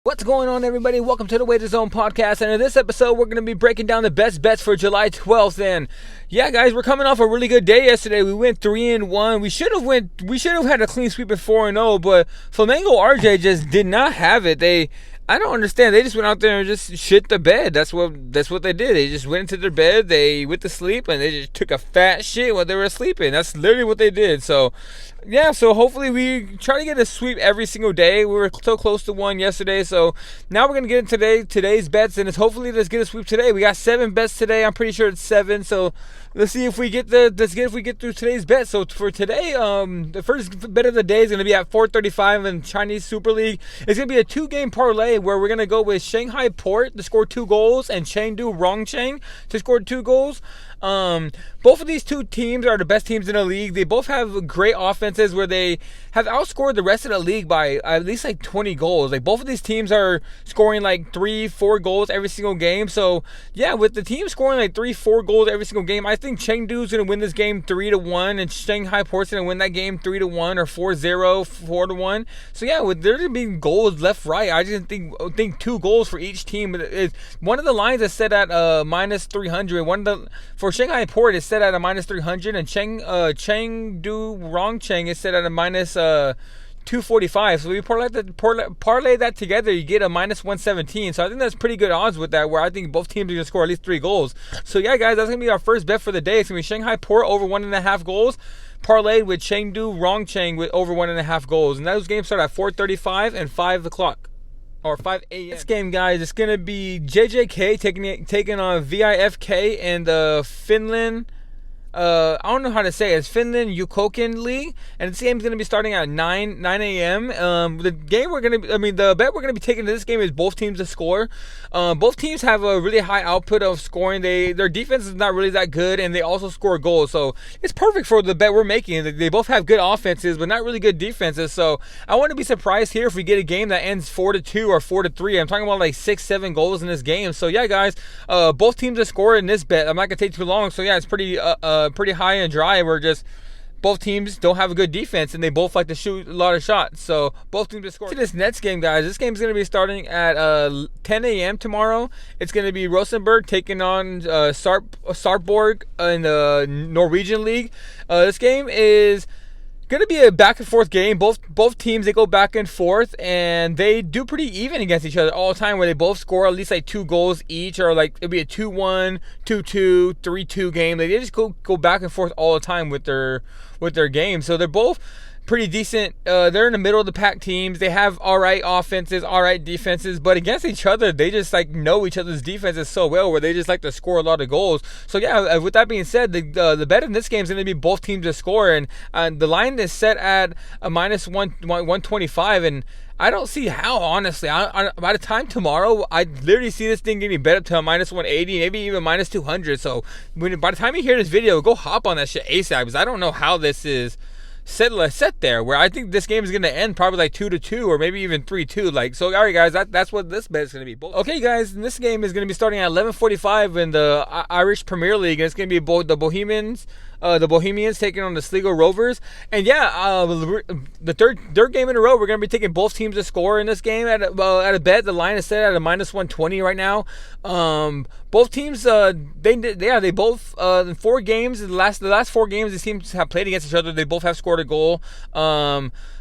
What's going on, everybody? Welcome to the TheWagerZone podcast, and in this episode we're going to be breaking down the best bets for July 12th. And yeah, guys, we're coming off a really good day yesterday. We went 3-1. We should have had a clean sweep at 4-0, but Flamengo RJ just did not have it. I don't understand. They just went out there and just shit the bed. That's what they did. They just went into their bed, they went to sleep, and they just took a fat shit while they were sleeping. That's literally what they did. So yeah, so hopefully we try to get a sweep every single day. We were so close to one yesterday, so now we're gonna get into today's bets, and it's hopefully let's get a sweep today. We got 7 bets today. I'm pretty sure it's 7. So let's see if we get through today's bet. So for today, the first bet of the day is gonna be at 435 in Chinese Super League. It's gonna be a 2-game parlay where we're gonna go with Shanghai Port to score 2 goals and Chengdu Rongcheng to score 2 goals. Both of these two teams are the best teams in the league. They both have great offenses where they have outscored the rest of the league by at least like 20 goals. Like both of these teams are scoring like 3-4 goals every single game. So yeah, with the team scoring like 3-4 goals every single game, I think Chengdu's gonna win this game 3-1, and Shanghai Port's gonna win that game 3-1 or 4-0, 4-1. So yeah, with there being goals left, right, I just think 2 goals for each team. One of the lines is set at minus 300. For Shanghai Port is set at a minus 300, and Chengdu Rongcheng is set at a minus 245. So we parlay that together, you get a minus 117. So I think that's pretty good odds with that, where I think both teams are going to score at least 3 goals. So yeah, guys, that's going to be our first bet for the day. It's going to be Shanghai Port over 1.5 goals, parlayed with Chengdu Rongcheng with over 1.5 goals. And those games start at 4:35 and 5 o'clock. Or 5 a.m. This game, guys, it's going to be JJK taking on VIGK and Finland. I don't know how to say it. It's Finland Yukoken League, and this game is going to be starting at 9 a.m. The bet we're going to be taking to this game is both teams to score. Both teams have a really high output of scoring. Their defense is not really that good, and they also score goals. So it's perfect for the bet we're making. They both have good offenses, but not really good defenses. So I wouldn't be surprised here if we get a game that ends 4-2 or 4-3. I'm talking about like 6-7 goals in this game. So yeah, guys, both teams to score in this bet. I'm not going to take too long. So yeah, it's pretty high and dry. We're just both teams don't have a good defense, and they both like to shoot a lot of shots. So both teams to score. To this next game, guys, this game is going to be starting at 10 a.m. tomorrow. It's going to be Rosenborg taking on Saroborg in the Norwegian League. This game is going to be a back and forth game. Both teams, they go back and forth, and they do pretty even against each other all the time, where they both score at least like 2 goals each, or like it'll be a 2-1, 2-2, 3-2 game. Like, they just go back and forth all the time with their game. So they're both pretty decent. They're in the middle of the pack teams. They have all right offenses, all right defenses, but against each other, they just like know each other's defenses so well, where they just like to score a lot of goals. So yeah, with that being said, the bet in this game is going to be both teams to score, and the line is set at a minus 125, and I don't see how, honestly. By the time tomorrow, I literally see this thing getting bet up to a minus 180, maybe even minus 200. So by the time you hear this video, go hop on that shit ASAP, because I don't know how this is set there, where I think this game is going to end probably like 2-2 or maybe even 3-2. Like, so all right, guys, that's what this bet is going to be. Okay, guys, and this game is going to be starting at 11:45 in the Irish Premier League, and it's going to be both the Bohemians taking on the Sligo Rovers. And yeah, the third game in a row, we're going to be taking both teams to score in this game at a bet. The line is set at a minus 120 right now. Both teams, they both in 4 games, the last 4 games these teams have played against each other, they both have scored a goal.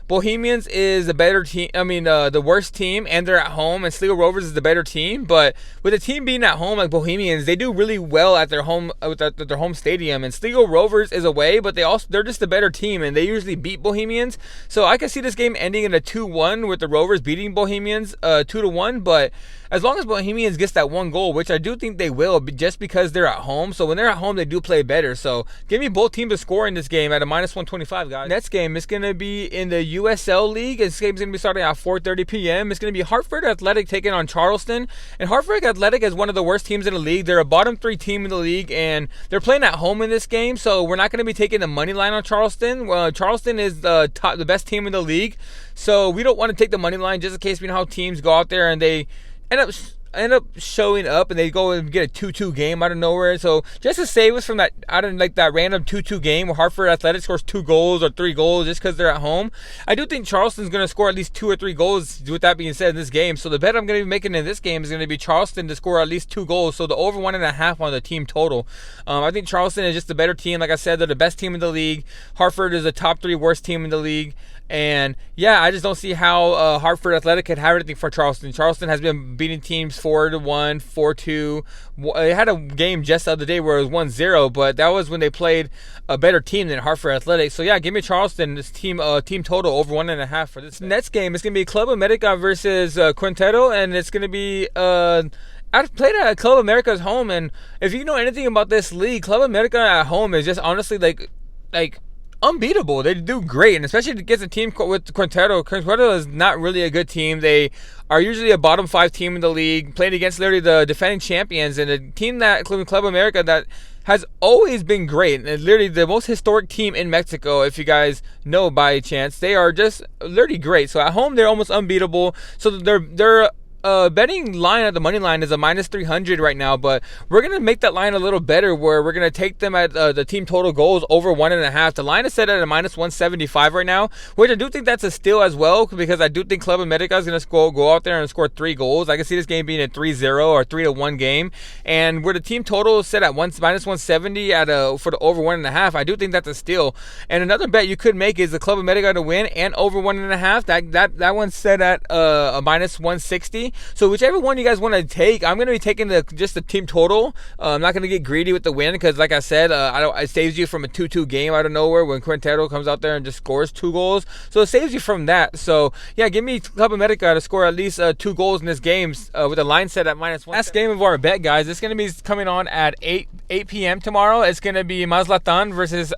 Bohemians is the better team. The worst team, and they're at home. And Sligo Rovers is the better team. But with the team being at home, like Bohemians, they do really well at their home their home stadium. And Sligo Rovers is away, but they're just the better team, and they usually beat Bohemians. So I can see this game ending in a 2-1 with the Rovers beating Bohemians 2-1. But as long as Bohemians gets that 1 goal, which I do think they will, just because they're at home. So when they're at home, they do play better. So give me both teams to score in this game at a minus 125, guys. Next game is going to be in the USL League. This game is going to be starting at 4:30 p.m. It's going to be Hartford Athletic taking on Charleston. And Hartford Athletic is one of the worst teams in the league. They're a bottom 3 team in the league, and they're playing at home in this game. So we're not going to be taking the money line on Charleston. Charleston is the best team in the league. So we don't want to take the money line, just in case we know how teams go out there and they end up end up showing up and they go and get a 2-2 game out of nowhere. So just to save us from that, I don't like that random 2-2 game where Hartford Athletic scores 2 goals or 3 goals just because they're at home. I do think Charleston's going to score at least 2 or 3 goals, with that being said, in this game. So the bet I'm going to be making in this game is going to be Charleston to score at least 2 goals. So the over 1.5 on the team total. I think Charleston is just the better team. Like I said, they're the best team in the league. Hartford is the top 3 worst team in the league. And yeah, I just don't see how Hartford Athletic could have anything for Charleston. Charleston has been beating teams 4-1, 4-2. They had a game just the other day where it was 1-0, but that was when they played a better team than Hartford Athletic. So yeah, give me Charleston, this team total over 1.5 for this next game. It's gonna be Club America versus Quintero, and it's gonna be I've played at Club America's home, and if you know anything about this league, Club America at home is just honestly like unbeatable. They do great, and especially against a team with Quintero. Quintero is not really a good team. They are usually a bottom 5 team in the league, playing against literally the defending champions, and a team that Club America that has always been great, and literally the most historic team in Mexico. If you guys know by chance, they are just literally great. So at home, they're almost unbeatable. So they're betting line at the money line is a -300 right now, but we're gonna make that line a little better, where we're gonna take them at the team total goals over 1.5. The line is set at a -175 right now, which I do think that's a steal as well, because I do think Club America is gonna go out there and score 3 goals. I can see this game being a 3-0 or 3-1 game, and where the team total is set at -170 for the over 1.5, I do think that's a steal. And another bet you could make is the Club America to win and over 1.5. That one's set at a -160. So whichever one you guys want to take, I'm going to be taking just the team total. I'm not going to get greedy with the win, because like I said, it saves you from a 2-2 game out of nowhere when Quintero comes out there and just scores 2 goals. So it saves you from that. So yeah, give me Club America to score at least 2 goals in this game with a line set at -1. Last game of our bet, guys. It's going to be coming on at 8 p.m. tomorrow. It's going to be Mazatlan versus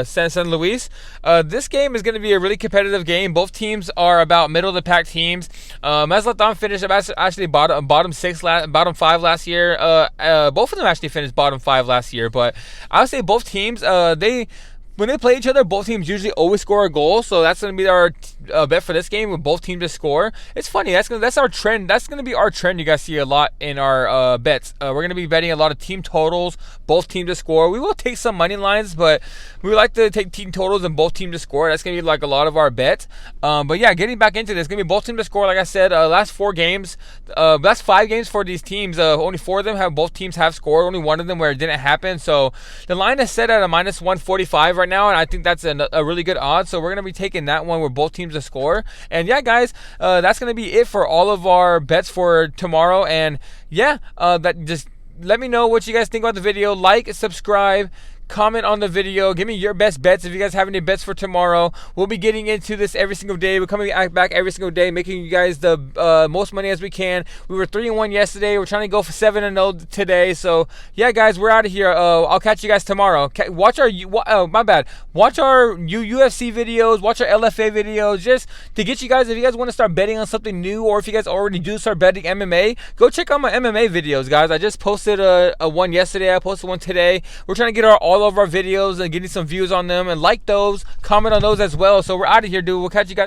San Luis. This game is going to be a really competitive game. Both teams are about middle of the pack teams. Mazatlan finished actually bottom 5 last year. Both of them actually finished bottom 5 last year, but I would say both teams, when they play each other, both teams usually always score a goal. So that's going to be our bet for this game, with both teams to score. It's funny. That's our trend. That's going to be our trend. You guys see a lot in our bets. We're going to be betting a lot of team totals, both teams to score. We will take some money lines, but we like to take team totals and both teams to score. That's going to be like a lot of our bets. But yeah, getting back into this, going to be both teams to score. Like I said, last 4 games, last 5 games for these teams, only 4 of them both teams have scored. Only 1 of them where it didn't happen. So the line is set at a -145 right now, and I think that's a really good odds. So we're going to be taking that one where both teams to score. And yeah, guys, that's going to be it for all of our bets for tomorrow. And yeah, that just let me know what you guys think about the video. Like, subscribe, comment on the video. Give me your best bets if you guys have any bets for tomorrow. We'll be getting into this every single day. We're coming back every single day, making you guys the most money as we can. We were 3-1 yesterday. We're trying to go for 7-0 today. So yeah, guys, we're out of here. I'll catch you guys tomorrow. Watch our Watch our UFC videos. Watch our LFA videos, just to get you guys. If you guys want to start betting on something new, or if you guys already do start betting MMA, go check out my MMA videos, guys. I just posted a one yesterday. I posted one today. We're trying to get all of our videos and getting some views on them, and like those, comment on those as well. So we're out of here, dude. We'll catch you guys.